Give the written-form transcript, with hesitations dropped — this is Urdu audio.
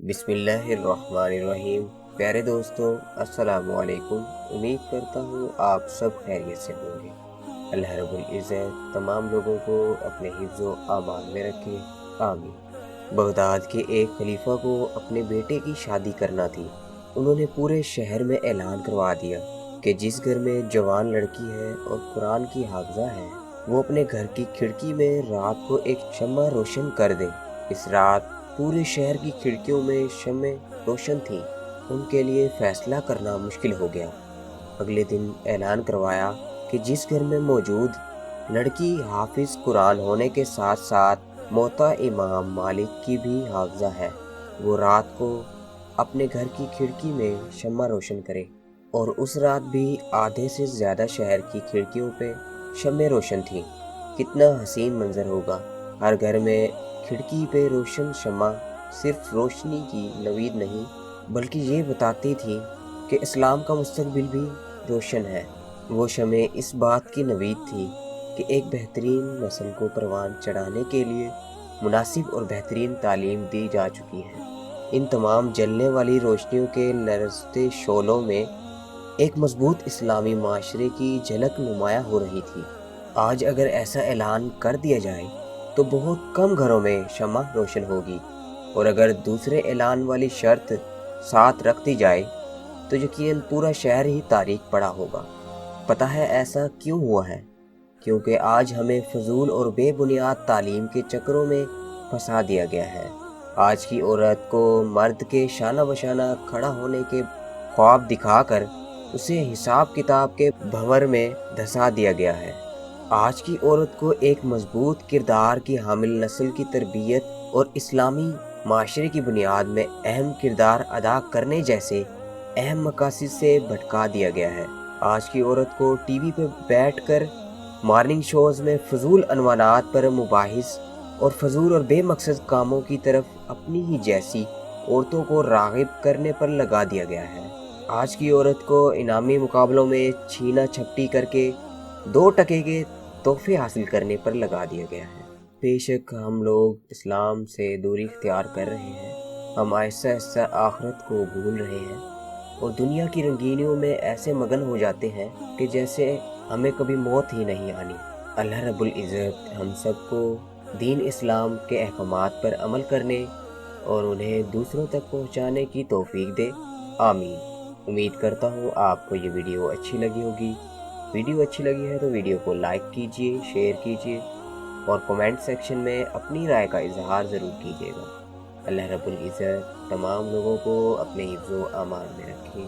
بسم اللہ الرحمن الرحیم۔ پیارے دوستو، السلام علیکم۔ امید کرتا ہوں آپ سب خیریت سے ہوں گے۔ اللہ رب العزت تمام لوگوں کو اپنے حفظ و امان میں رکھے، آمین۔ بغداد کے ایک خلیفہ کو اپنے بیٹے کی شادی کرنا تھی۔ انہوں نے پورے شہر میں اعلان کروا دیا کہ جس گھر میں جوان لڑکی ہے اور قرآن کی حافظہ ہے، وہ اپنے گھر کی کھڑکی میں رات کو ایک شمع روشن کر دے۔ اس رات پورے شہر کی کھڑکیوں میں شمعیں روشن تھیں۔ ان کے لیے فیصلہ کرنا مشکل ہو گیا۔ اگلے دن اعلان کروایا کہ جس گھر میں موجود لڑکی حافظ قرآن ہونے کے ساتھ ساتھ موطا امام مالک کی بھی حافظہ ہے، وہ رات کو اپنے گھر کی کھڑکی میں شمع روشن کرے۔ اور اس رات بھی آدھے سے زیادہ شہر کی کھڑکیوں پہ شمعیں روشن تھیں۔ کتنا حسین منظر ہوگا۔ ہر گھر میں کھڑکی پہ روشن شمع صرف روشنی کی نوید نہیں، بلکہ یہ بتاتی تھی کہ اسلام کا مستقبل بھی روشن ہے۔ وہ شمعیں اس بات کی نوید تھی کہ ایک بہترین نسل کو پروان چڑھانے کے لیے مناسب اور بہترین تعلیم دی جا چکی ہے۔ ان تمام جلنے والی روشنیوں کے لرزتے شعلوں میں ایک مضبوط اسلامی معاشرے کی جھلک نمایاں ہو رہی تھی۔ آج اگر ایسا اعلان کر دیا جائے تو بہت کم گھروں میں شمع روشن ہوگی، اور اگر دوسرے اعلان والی شرط ساتھ رکھ دی جائے تو یقیناً پورا شہر ہی تاریک پڑا ہوگا۔ پتہ ہے ایسا کیوں ہوا ہے؟ کیونکہ آج ہمیں فضول اور بے بنیاد تعلیم کے چکروں میں پھنسا دیا گیا ہے۔ آج کی عورت کو مرد کے شانہ بشانہ کھڑا ہونے کے خواب دکھا کر اسے حساب کتاب کے بھنور میں دھسا دیا گیا ہے۔ آج کی عورت کو ایک مضبوط کردار کی حامل نسل کی تربیت اور اسلامی معاشرے کی بنیاد میں اہم کردار ادا کرنے جیسے اہم مقاصد سے بھٹکا دیا گیا ہے۔ آج کی عورت کو ٹی وی پہ بیٹھ کر مارننگ شوز میں فضول عنوانات پر مباحث اور فضول اور بے مقصد کاموں کی طرف اپنی ہی جیسی عورتوں کو راغب کرنے پر لگا دیا گیا ہے۔ آج کی عورت کو انعامی مقابلوں میں چھینا چھپٹی کر کے 2 ٹکے کے تحفے حاصل کرنے پر لگا دیا گیا ہے۔ بے شک ہم لوگ اسلام سے دوری اختیار کر رہے ہیں۔ ہم آہستہ آہستہ آخرت کو بھول رہے ہیں اور دنیا کی رنگینیوں میں ایسے مگن ہو جاتے ہیں کہ جیسے ہمیں کبھی موت ہی نہیں آنی۔ اللہ رب العزت ہم سب کو دین اسلام کے احکامات پر عمل کرنے اور انہیں دوسروں تک پہنچانے کی توفیق دے، آمین۔ امید کرتا ہوں آپ کو یہ ویڈیو اچھی لگی ہوگی۔ ویڈیو اچھی لگی ہے تو ویڈیو کو لائک کیجئے، شیئر کیجئے اور کومنٹ سیکشن میں اپنی رائے کا اظہار ضرور کیجئے گا۔ اللہ رب العزت تمام لوگوں کو اپنے حفظ و امان میں رکھے۔